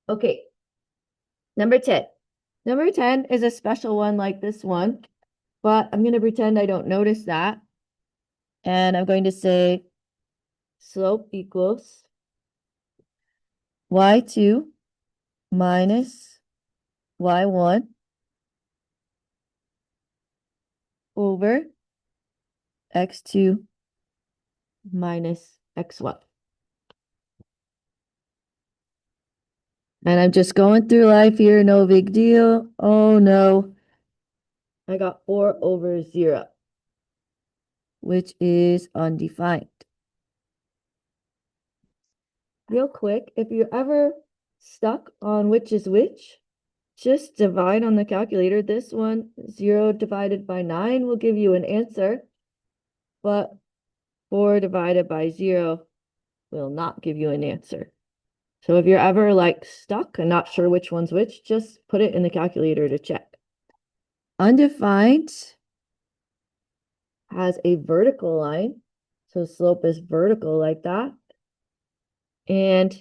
Okay, number 10. Number 10 is a special one like this one, but I'm going to pretend I don't notice that. And I'm going to say slope equals y2 minus y1 over x2 minus x1. And I'm just going through life here, no big deal. Oh no, I got 4 over 0, which is undefined. Real quick, if you're ever stuck on which is which, just divide on the calculator. This one, 0 divided by 9 will give you an answer, but 4 divided by 0 will not give you an answer. So if you're ever like stuck and not sure which one's which, just put it in the calculator to check. Undefined has a vertical line, so slope is vertical like that. And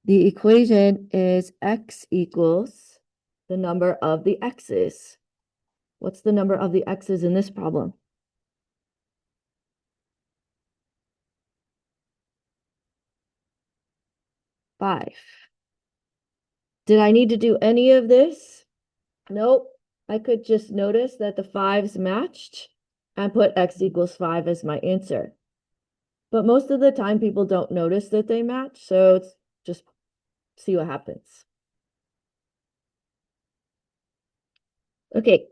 the equation is x equals the number of the x's. What's the number of the x's in this problem? 5. Did I need to do any of this? Nope. I could just notice that the 5's matched and put x equals 5 as my answer. But most of the time people don't notice that they match, so it's just see what happens. Okay.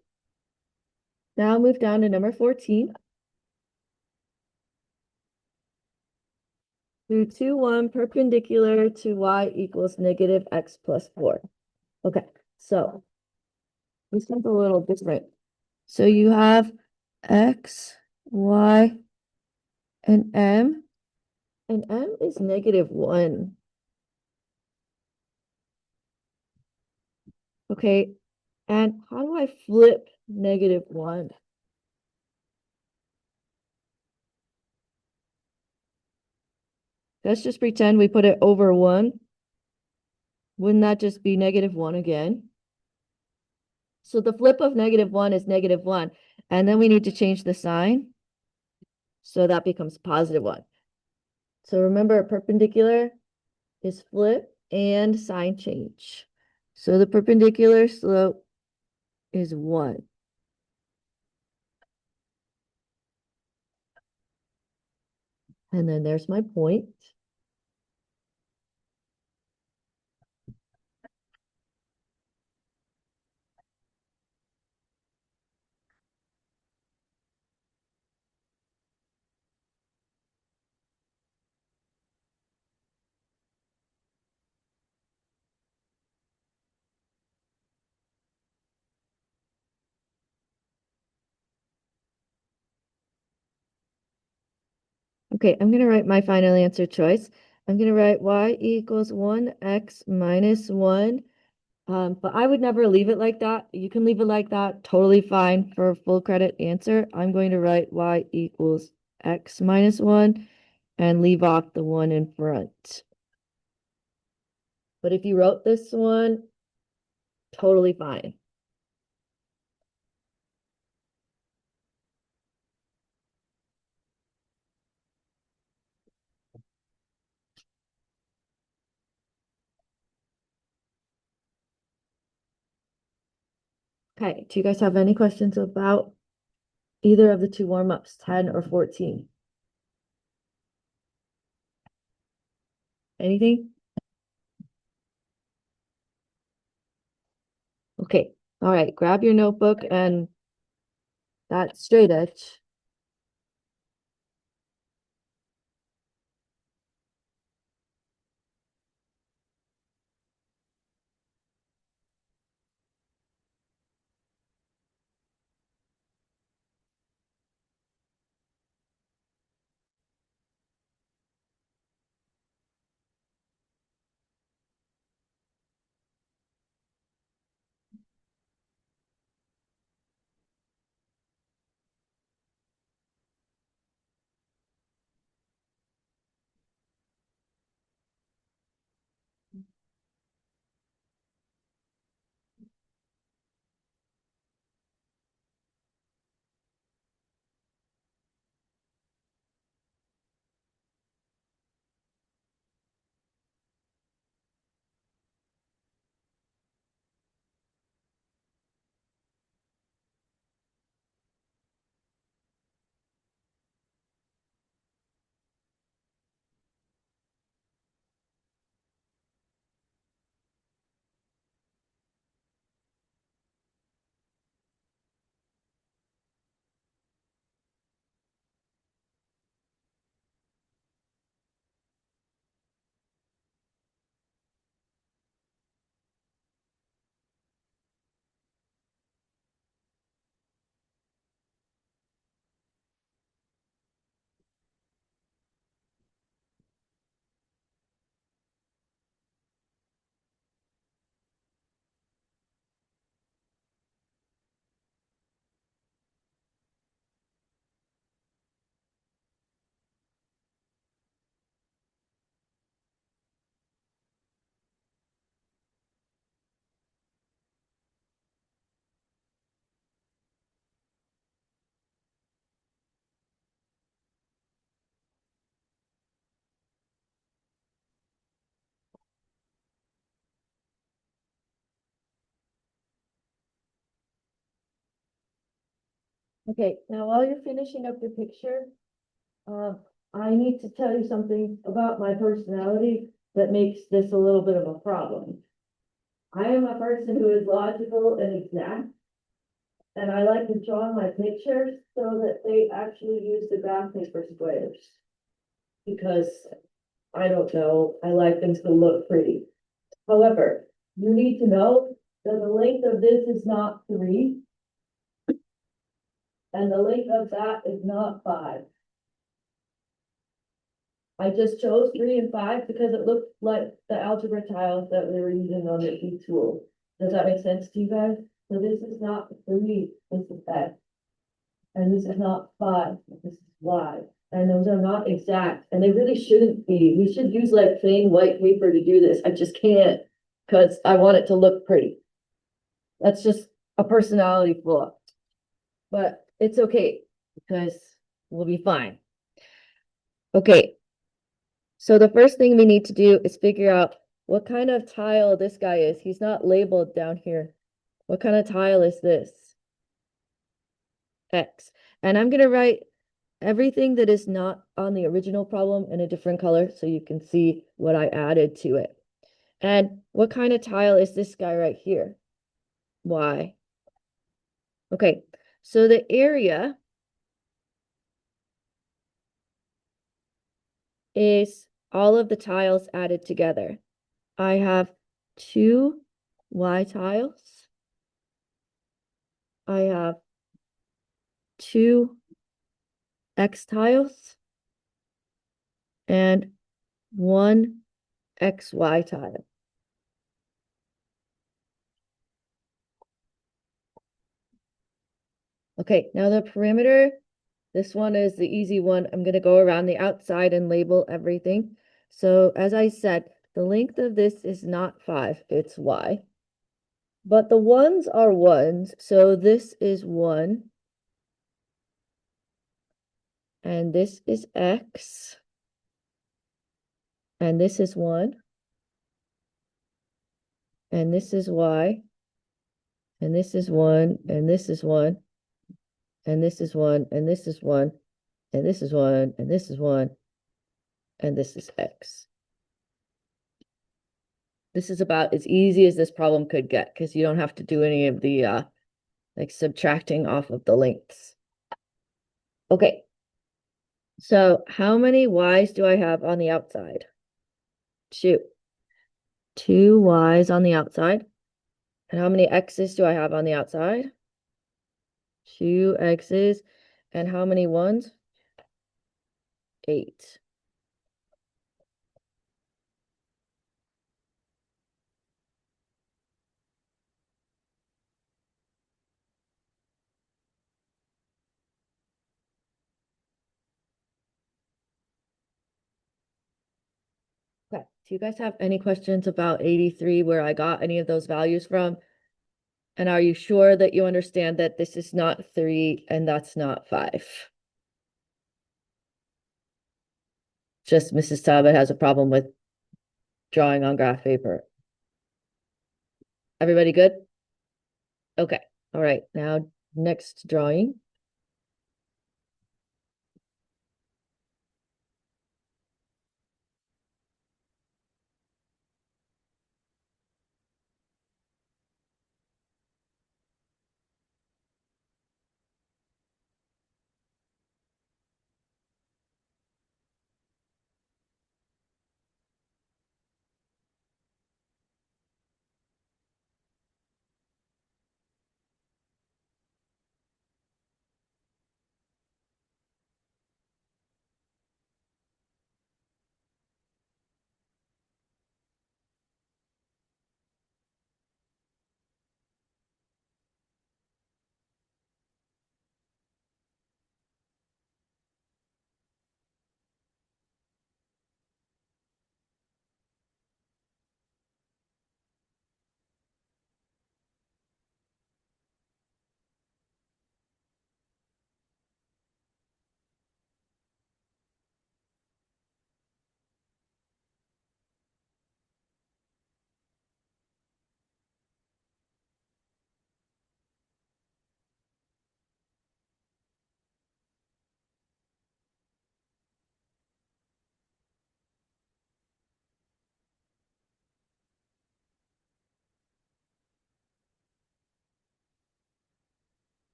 Now I'll move down to number 14. Do 2, 1 perpendicular to y equals negative x plus 4. Okay, so this one's a little different. So you have x, y, and m is negative 1. Okay, and how do I flip negative 1? Let's just pretend we put it over 1. Wouldn't that just be negative 1 again? So the flip of negative 1 is negative 1. And then we need to change the sign. So that becomes positive 1. So remember, perpendicular is flip and sign change. So the perpendicular slope is 1. And then there's my point. Okay, I'm going to write my final answer choice. I'm going to write y equals 1x minus 1. But I would never leave it like that. You can leave it like that, totally fine for a full credit answer. I'm going to write y equals x minus 1 and leave off the 1 in front. But if you wrote this one, totally fine. Okay, do you guys have any questions about either of the two warm-ups, 10 or 14? Anything? Okay, all right, grab your notebook and that straight edge. Okay, now while you're finishing up your picture, I need to tell you something about my personality that makes this a little bit of a problem. I am a person who is logical and exact, and I like to draw my pictures so that they actually use the graph paper squares. Because I don't know, I like them to look pretty. However, you need to know that the length of this is not 3, and the length of that is not 5. I just chose 3 and 5 because it looked like the algebra tiles that we were using on the e-tool. Does that make sense to you guys? So this is not 3, this is X. And this is not 5, this is Y. And those are not exact, and they really shouldn't be. We should use like plain white paper to do this. I just can't because I want it to look pretty. That's just a personality flaw. But it's okay because we'll be fine. Okay, so the first thing we need to do is figure out what kind of tile this guy is. He's not labeled down here. What kind of tile is this? X. And I'm going to write everything that is not on the original problem in a different color so you can see what I added to it. And what kind of tile is this guy right here? Y. Okay, so the area is all of the tiles added together. I have 2 Y tiles. I have 2 X tiles and 1 XY tile. Okay, now the perimeter, this one is the easy one. I'm going to go around the outside and label everything. So as I said, the length of this is not 5, it's Y. But the ones are ones, so this is 1. And this is X. And this is 1. And this is Y. And this is 1. And this is 1. And this is 1. And this is 1. And this is 1. And this is 1. And this is X. This is about as easy as this problem could get because you don't have to do any of the like subtracting off of the lengths. Okay. So how many Y's do I have on the outside? 2. 2 Y's on the outside. And how many X's do I have on the outside? 2 X's. And how many ones? 8. Okay. Do you guys have any questions about 83, where I got any of those values from? And are you sure that you understand that this is not 3 and that's not 5? Just Mrs. Talbot has a problem with drawing on graph paper. Everybody good? Okay. All right. Now, next drawing.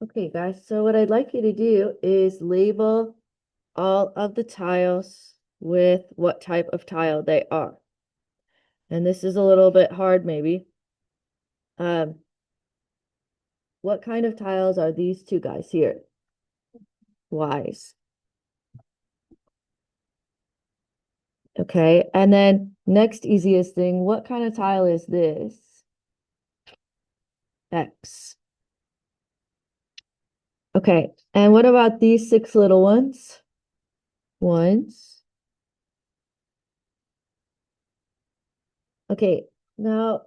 Okay, guys, so what I'd like you to do is label all of the tiles with what type of tile they are. And this is a little bit hard, maybe. What kind of tiles are these two guys here? Ys. Okay, and then next easiest thing, what kind of tile is this? X. Okay, and what about these six little ones? Ones. Okay, now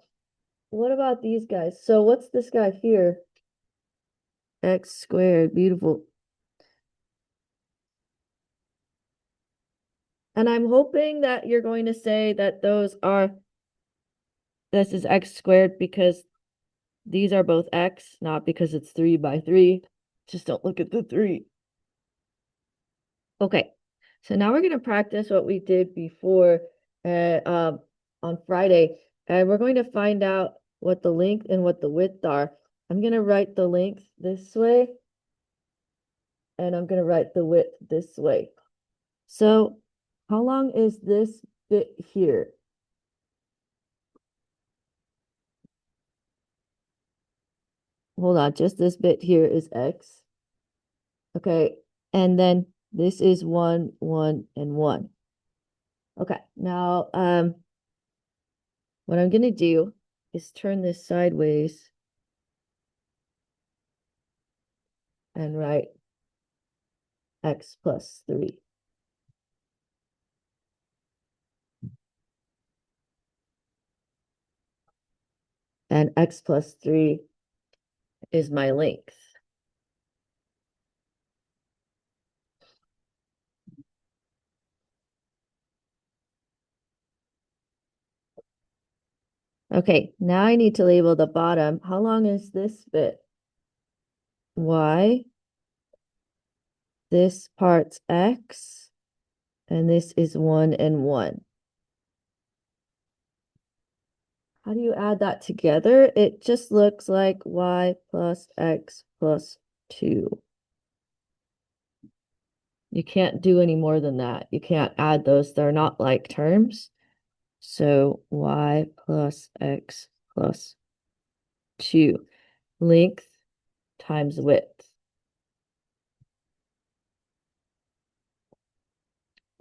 what about these guys? So what's this guy here? X squared, beautiful. And I'm hoping that you're going to say that this is X squared because these are both X, not because it's 3 by 3. Just don't look at the 3. Okay, so now we're going to practice what we did before on Friday, and we're going to find out what the length and what the width are. I'm going to write the length this way, and I'm going to write the width this way. So how long is this bit here? Hold on, just this bit here is X. Okay, and then this is 1, 1, and 1. Okay, now what I'm gonna do is turn this sideways and write X plus 3. And X plus 3 is my length. Okay, now I need to label the bottom. How long is this bit? Y. This part's X. And this is 1 and 1. How do you add that together? It just looks like Y plus X plus 2. You can't do any more than that. You can't add those. They're not like terms. So Y plus X plus 2. Length times width.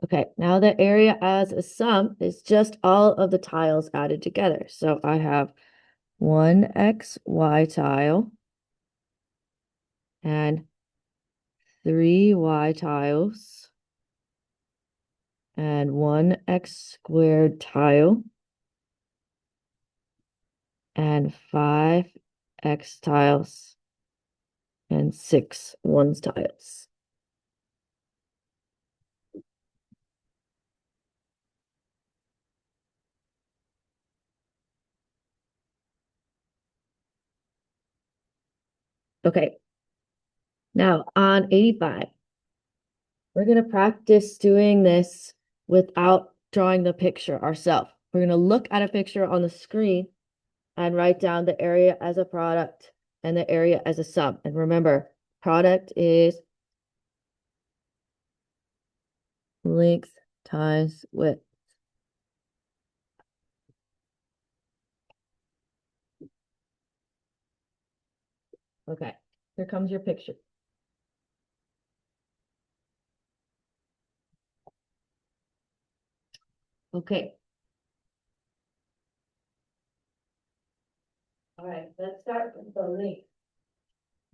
Okay, now the area as a sum is just all of the tiles added together. So I have 1xy tile and 3y tiles and 1x squared tile and 5x tiles and 6 ones tiles. Okay, now on 85, we're going to practice doing this without drawing the picture ourselves. We're going to look at a picture on the screen and write down the area as a product and the area as a sum. And remember, product is length times width. Okay, here comes your picture. Okay. All right, let's start with the length.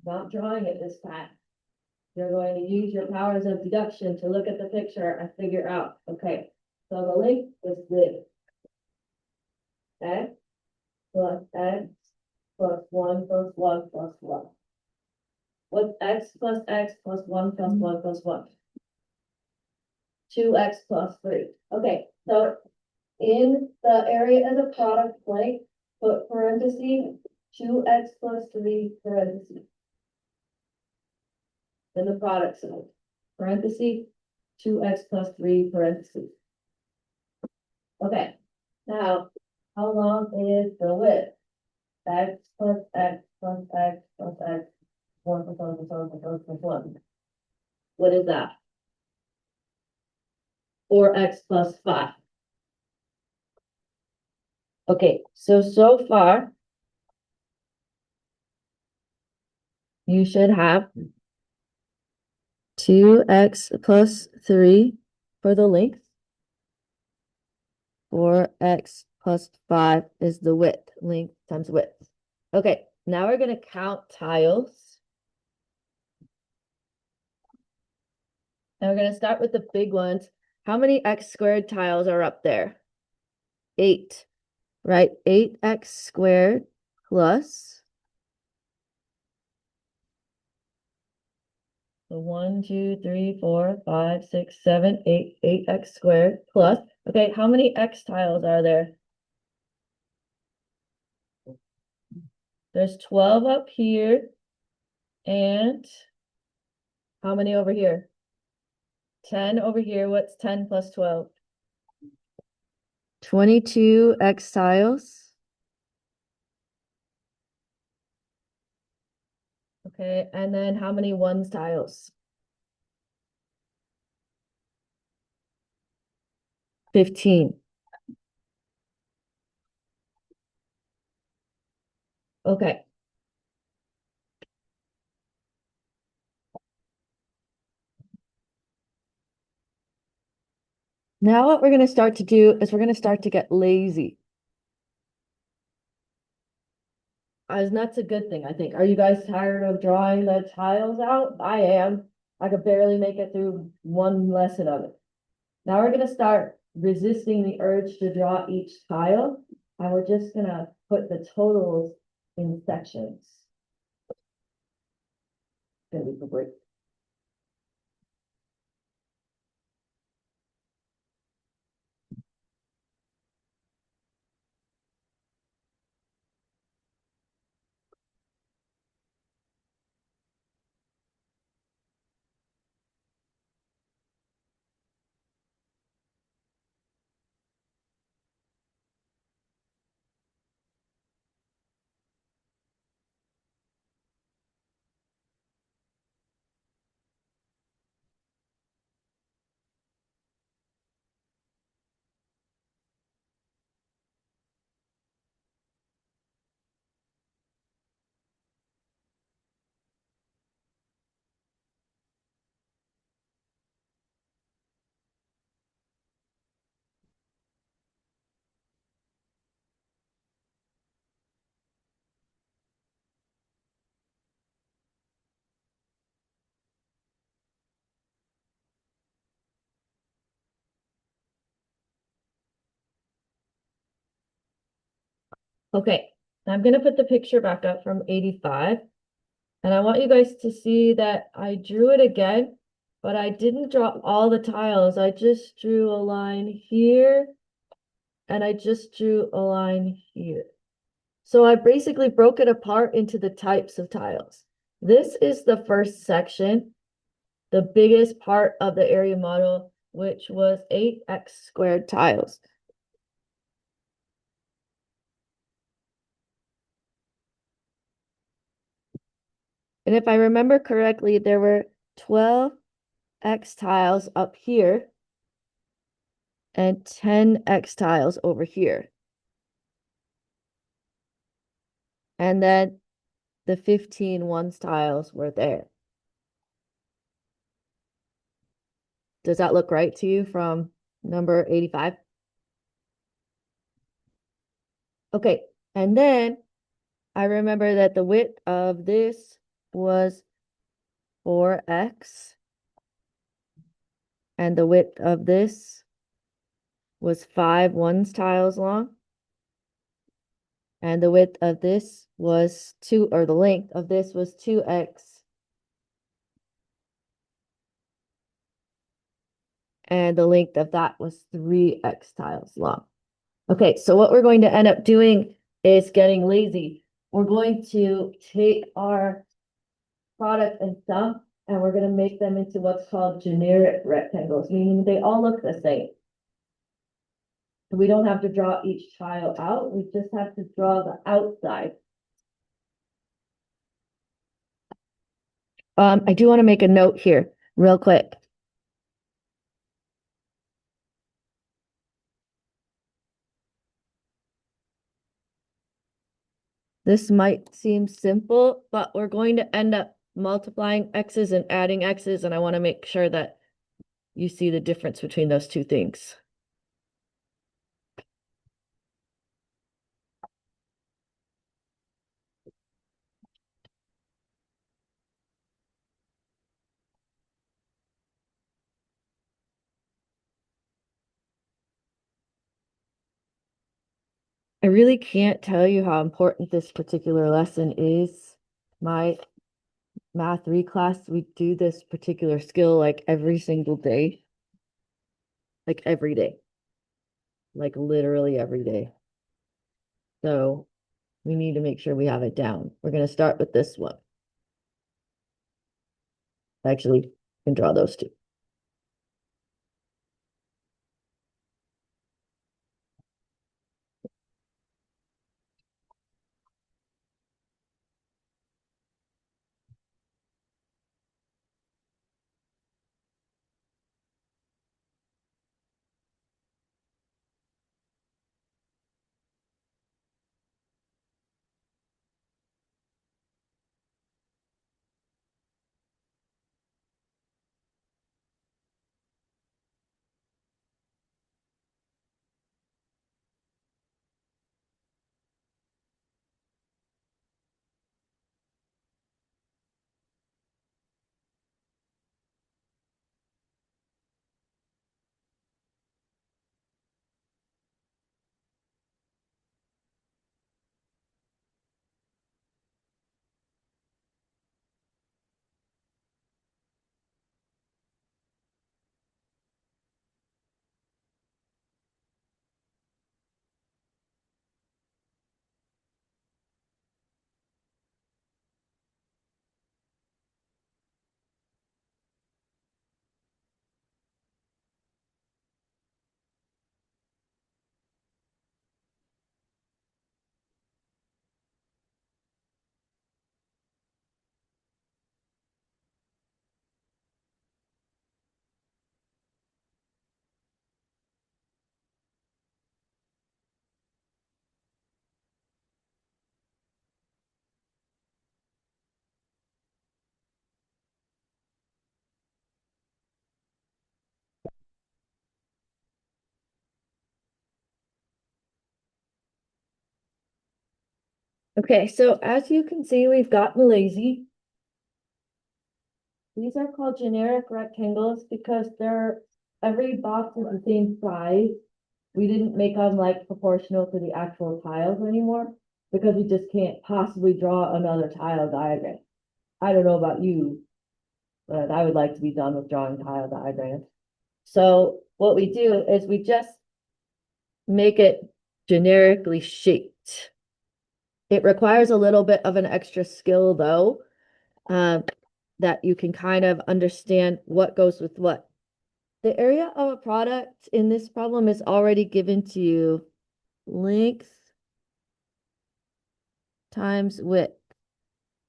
Not drawing it this time. You're going to use your powers of deduction to look at the picture and figure out. Okay, so the length is this. X plus X plus 1 plus 1 plus 1. What's X plus X plus 1 plus 1 plus 1? 2x plus 3. Okay, so in the area as a product blank, put parentheses, 2x plus 3 parentheses. Then the product side, parentheses, 2x plus 3 parentheses. Okay, now how long is the width? X plus X plus X plus X What is that? 4x plus 5. Okay, so far, you should have 2x plus 3 for the length. 4x plus 5 is the width, length times width. Okay, now we're going to count tiles. And we're going to start with the big ones. How many x squared tiles are up there? 8, right? 8x squared plus 1, 2, 3, 4, 5, 6, 7, 8, 8x squared plus. Okay, how many x tiles are there? There's 12 up here. And how many over here? 10 over here. What's 10 plus 12? 22 x tiles. Okay, and then how many ones tiles? 15. Okay. Now what we're going to start to do is we're going to start to get lazy. And that's a good thing, I think. Are you guys tired of drawing the tiles out? I am. I could barely make it through one lesson of it. Now we're going to start resisting the urge to draw each tile, and we're just going to put the totals in sections. It's going to be great. Okay, I'm going to put the picture back up from 85. And I want you guys to see that I drew it again, but I didn't draw all the tiles. I just drew a line here, and I just drew a line here. So I basically broke it apart into the types of tiles. This is the first section, the biggest part of the area model, which was 8x squared tiles. And if I remember correctly, there were 12 x tiles up here and 10 x tiles over here. And then the 15 ones tiles were there. Does that look right to you from number 85? Okay, and then I remember that the width of this was 4x, and the width of this was 5 ones tiles long, and the width of this was 2, or the length of this was 2x, and the length of that was 3x tiles long. Okay, so what we're going to end up doing is getting lazy. We're going to take our product and sum, and we're going to make them into what's called generic rectangles, meaning they all look the same. We don't have to draw each tile out, we just have to draw the outside. I do want to make a note here real quick. This might seem simple, but we're going to end up multiplying x's and adding x's, and I want to make sure that you see the difference between those two things. I really can't tell you how important this particular lesson is. My math reclass, we do this particular skill like every single day, like every day, like literally every day. So we need to make sure we have it down. We're going to start with this one. Actually, you can draw those two. Okay, so as you can see, we've gotten lazy. These are called generic rectangles because every box is the same size. We didn't make them like proportional to the actual tiles anymore because we just can't possibly draw another tile diagram. I don't know about you, but I would like to be done with drawing tile diagrams. So what we do is we just make it generically shaped. It requires a little bit of an extra skill though, that you can kind of understand what goes with what. The area of a product in this problem is already given to you. Length times width.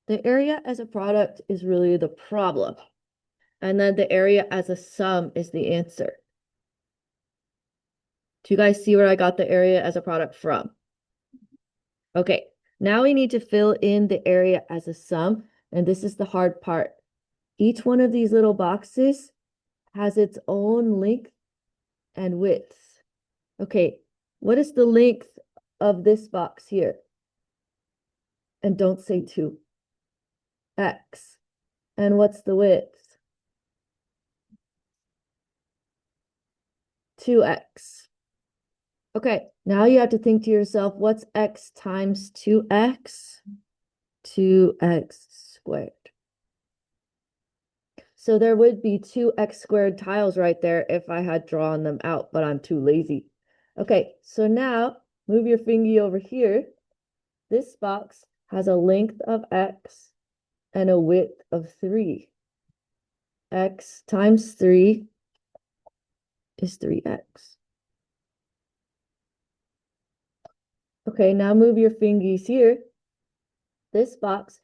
The area as a product is really the problem. And then the area as a sum is the answer. Do you guys see where I got the area as a product from? Okay, now we need to fill in the area as a sum. And this is the hard part. Each one of these little boxes has its own length and width. Okay, what is the length of this box here? And don't say 2. X. And what's the width? 2x. Okay, now you have to think to yourself, what's x times 2x? 2x squared. So there would be 2x squared tiles right there if I had drawn them out, but I'm too lazy. Okay, so now move your fingy over here. This box has a length of x and a width of 3. X times 3 is 3x. Okay, now move your fingies here. This box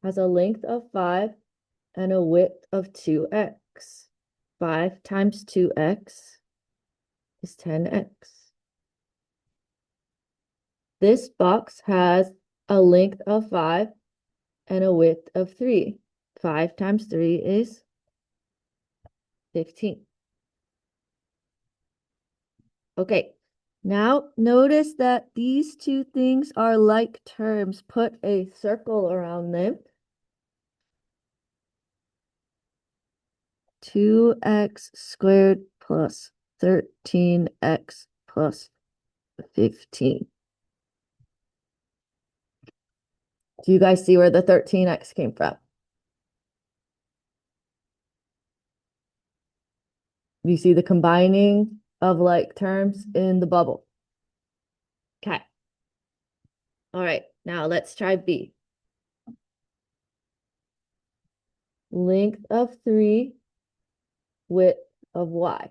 has a length of 5 and a width of 2x. 5 times 2x is 10x. This box has a length of 5 and a width of 3. 5 times 3 is 15. Okay, now notice that these two things are like terms. Put a circle around them. 2x squared plus 13x plus 15. Do you guys see where the 13x came from? Do you see the combining of like terms in the bubble? Okay. All right, now let's try B. Length of 3, width of y.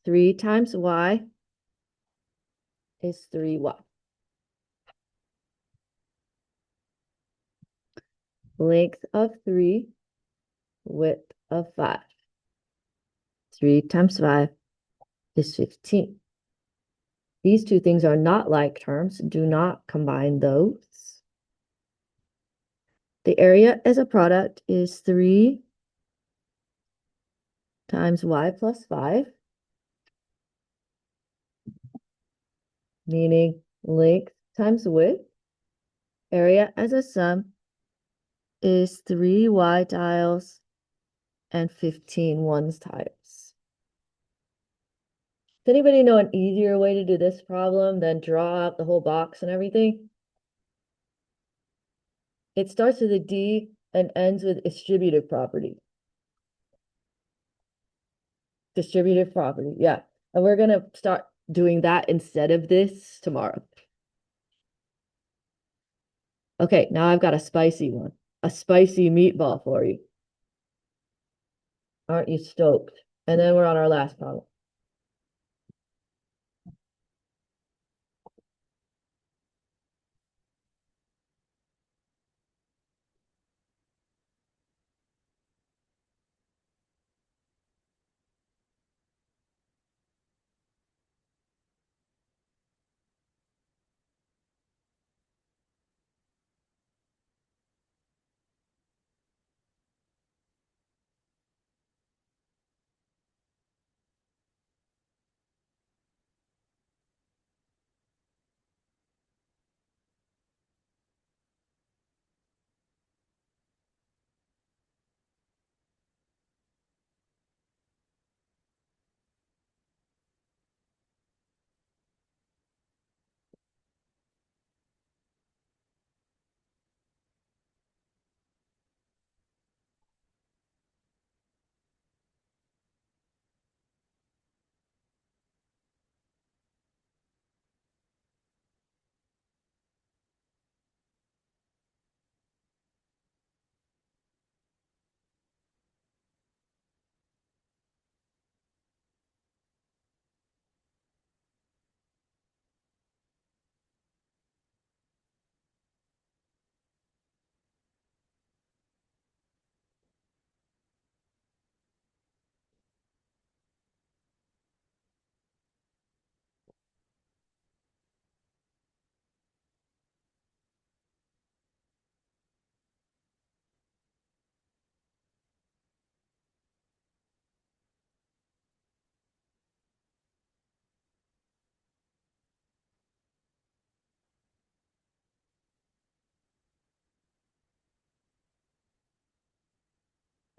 3 times y is 3y. Length of 3, width of 5. 3 times 5 is 15. These two things are not like terms. Do not combine those. The area as a product is 3 times y plus 5, meaning length times width. Area as a sum is 3y tiles and 15 ones tiles. Does anybody know an easier way to do this problem than draw out the whole box and everything? It starts with a D and ends with distributive property. Distributive property, yeah. And we're gonna start doing that instead of this tomorrow. Okay, now I've got a spicy one. A spicy meatball for you. Aren't you stoked? And then we're on our last problem.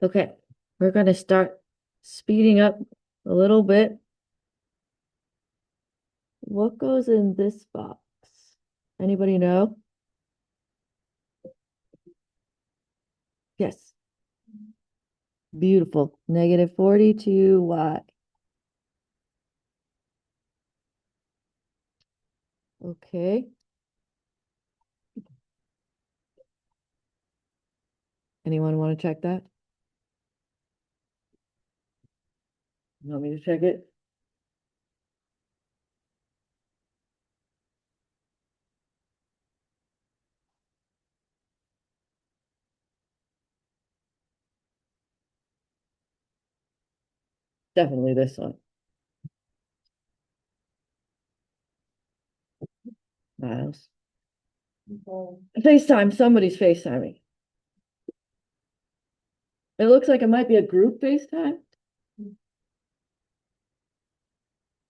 Okay, we're gonna start speeding up a little bit. What goes in this box? Anybody know? Yes. Beautiful. Negative 42y. Okay. Anyone want to check that? You want me to check it? definitely this one. Miles. FaceTime, somebody's FaceTiming. It looks like it might be a group FaceTime.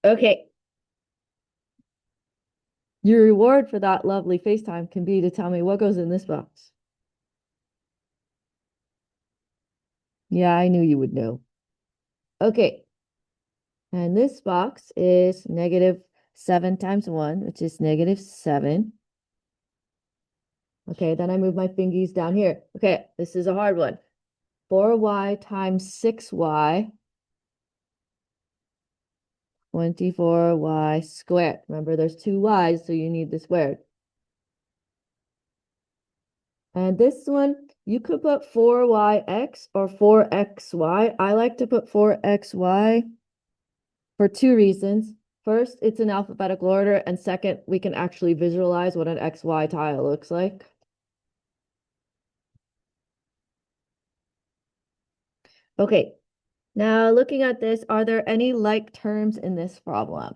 Okay. Your reward for that lovely FaceTime can be to tell me what goes in this box. Yeah, I knew you would know. Okay. And this box is -7 times 1, which is -7. Okay, then I move my fingies down here. Okay, this is a hard one. 4y times 6y, 24y squared. Remember, there's two y's, so you need the squared. And this one, you could put 4yx or 4xy. I like to put 4xy for two reasons. First, it's in alphabetical order, and second, we can actually visualize what an XY tile looks like. Okay, now looking at this, are there any like terms in this problem?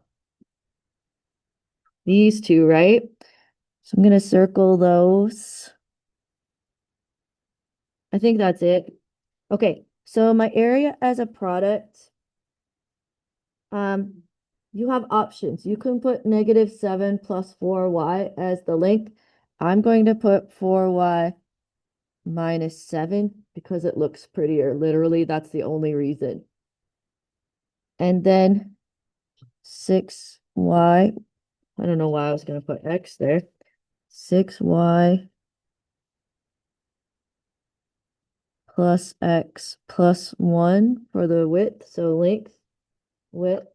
These two, right? So I'm going to circle those. I think that's it. Okay, so my area as a product, you have options. You can put -7 plus 4y as the length. I'm going to put 4y minus 7 because it looks prettier. Literally, that's the only reason. And then 6y, I don't know why I was going to put x there. 6y plus x plus 1 for the width, so length, width.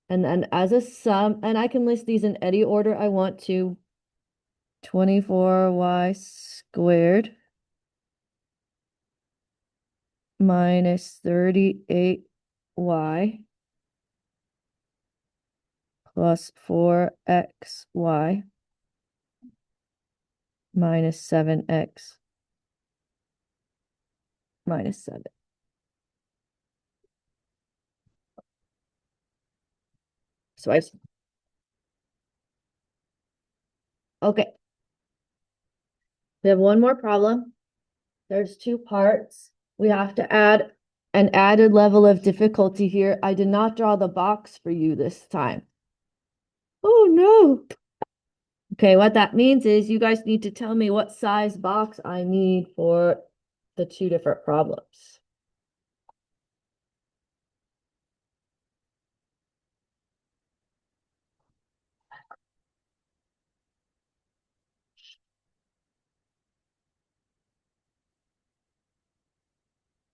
And then as a sum, and I can list these in any order I want to. 24y squared minus 38y plus 4xy minus 7x minus 7. So okay. We have one more problem. There's two parts. We have to add an added level of difficulty here. I did not draw the box for you this time. Oh no. Okay, what that means is you guys need to tell me what size box I need for the two different problems.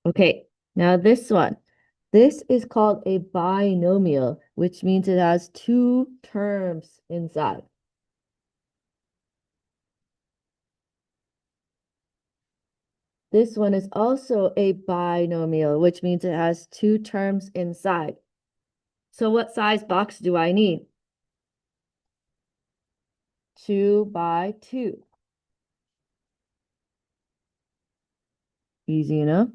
Okay, now this one. This is called a binomial, which means it has two terms inside. This one is also a binomial, which means it has two terms inside. So what size box do I need? 2 by 2. Easy enough.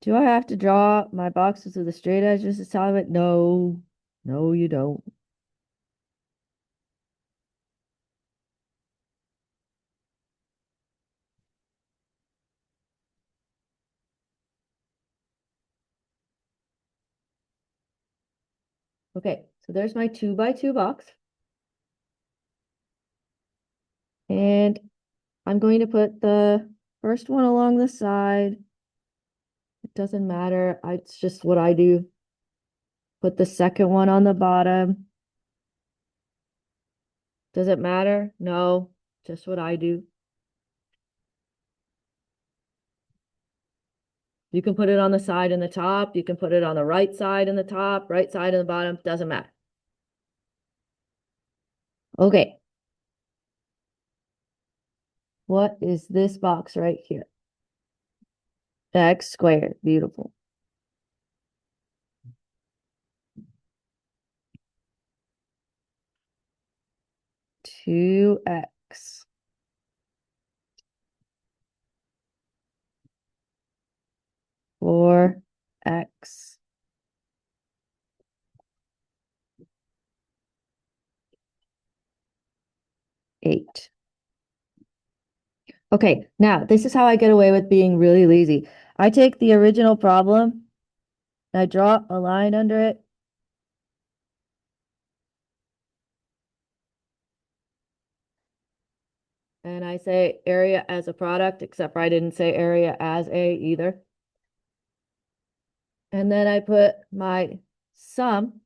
Do I have to draw my boxes with the straight edges to solve it? No. No, you don't. Okay, so there's my 2 by 2 box. And I'm going to put the first one along the side. It doesn't matter. It's just what I do. Put the second one on the bottom. Does it matter? No, just what I do. You can put it on the side and the top. You can put it on the right side and the top, right side and the bottom. Doesn't matter. Okay. What is this box right here? X squared. Beautiful. 2x. 4x. Eight. Okay, now this is how I get away with being really lazy. I take the original problem, I draw a line under it. And I say area as a product, except for I didn't say area as a either. And then I put my sum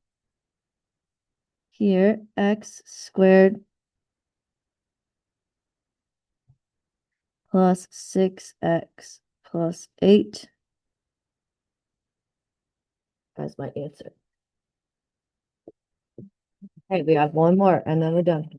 here, x squared plus 6x plus 8 as my answer. Okay, we have one more and then we're done.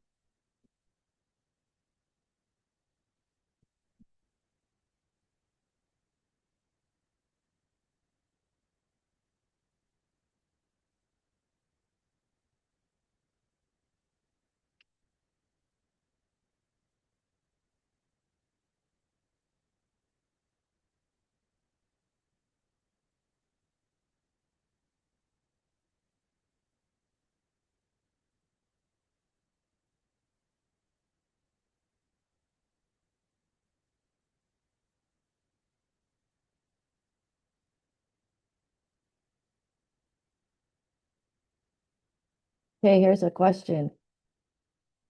Okay, here's a question.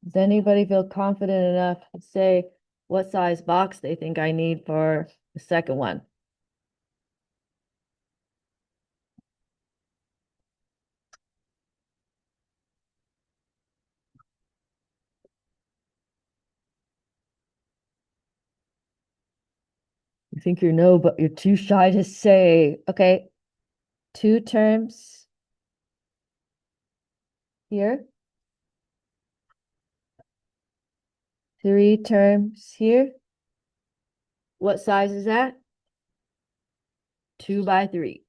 Does anybody feel confident enough to say what size box they think I need for the second one? You think you know, but you're too shy to say. Okay, 2 terms here, 3 terms here. What size is that? 2 by 3.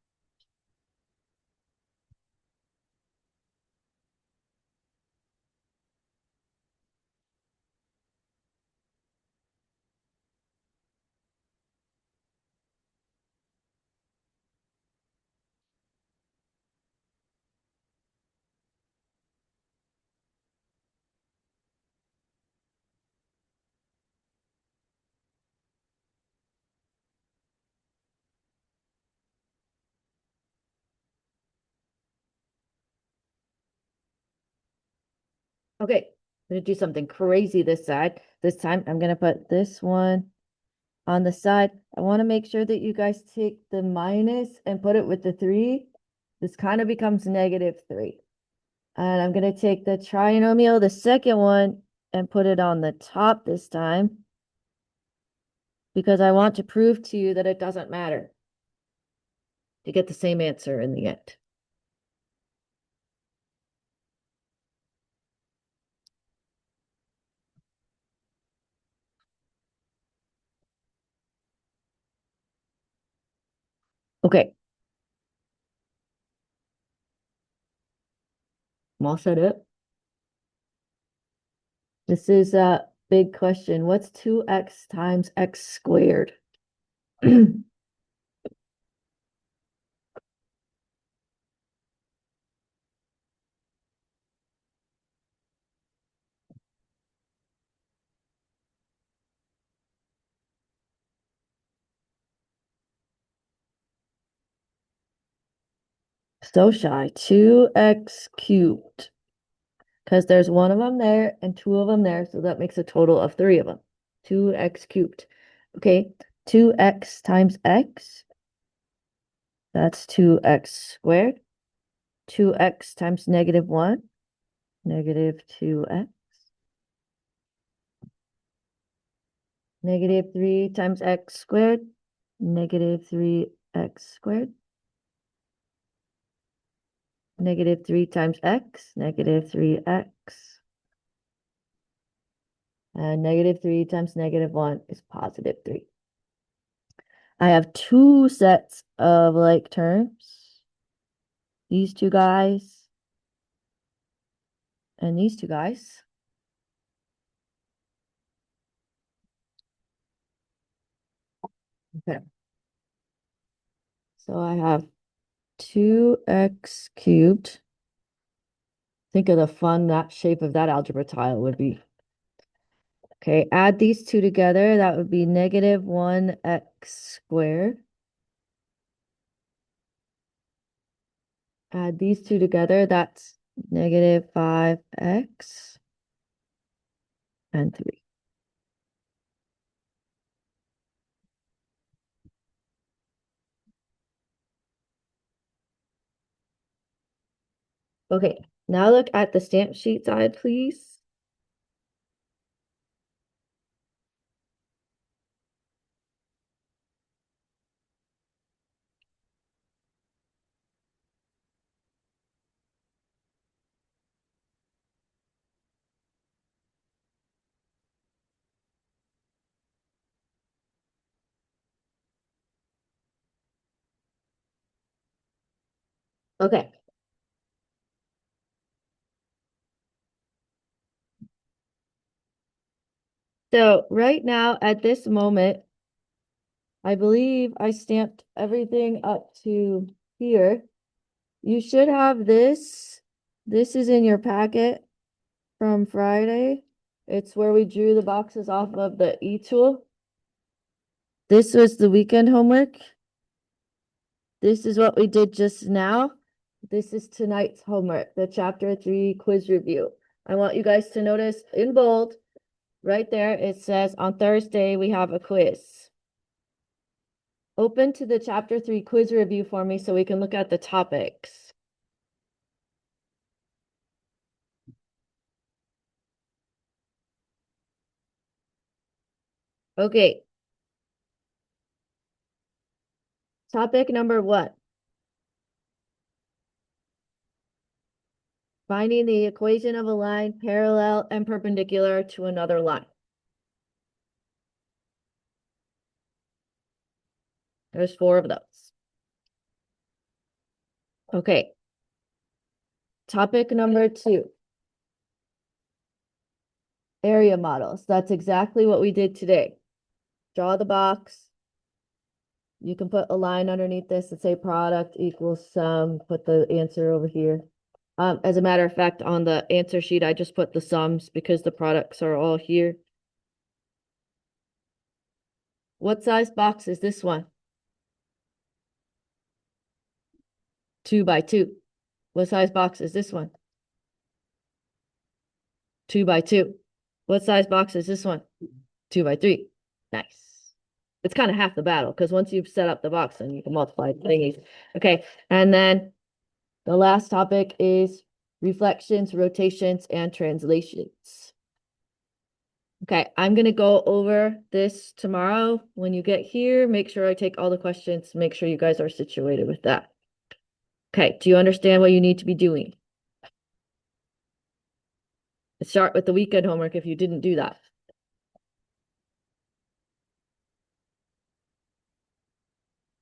Okay, I'm gonna do something crazy this side. This time I'm gonna put this one on the side. I want to make sure that you guys take the minus and put it with the 3. This kind of becomes -3. And I'm going to take the trinomial, the second one, and put it on the top this time, because I want to prove to you that it doesn't matter to get the same answer in the end. Okay. I'm all set up. This is a big question. What's 2x times x squared? So shy. 2x cubed. Because there's one of them there and 2 of them there, so that makes a total of 3 of them. 2x cubed. Okay, 2x times x, that's 2x squared. 2x times -1, -2x. -3 times x squared, -3x squared. -3 times x, -3x. And -3 times -1 is +3. I have 2 sets of like terms. These 2 guys and these 2 guys. Okay. So I have 2x cubed. Think of the fun that shape of that algebra tile would be. Okay, add these two together. That would be negative 1x squared. Add these two together. That's negative 5x and 3. Okay, now look at the stamp sheet side, please. Okay. So right now at this moment, I believe I stamped everything up to here. You should have this. This is in your packet from Friday. It's where we drew the boxes off of the e-tool. This was the weekend homework. This is what we did just now. This is tonight's homework, the chapter 3 quiz review. I want you guys to notice in bold, right there, it says on Thursday we have a quiz. Open to the chapter 3 quiz review for me so we can look at the topics. Okay. Topic number 1. Finding the equation of a line parallel and perpendicular to another line. There's 4 of those. Okay. Topic number 2. Area models. That's exactly what we did today. Draw the box. You can put a line underneath this and say product equals sum, put the answer over here. As a matter of fact, on the answer sheet, I just put the sums because the products are all here. What size box is this one? 2 by 2. What size box is this one? 2 by 2. What size box is this one? 2 by 3. Nice. It's kind of half the battle because once you've set up the box, then you can multiply thingies. Okay, and then the last topic is reflections, rotations, and translations. Okay, I'm going to go over this tomorrow when you get here. Make sure I take all the questions, make sure you guys are situated with that. Okay, do you understand what you need to be doing? Let's start with the weekend homework if you didn't do that.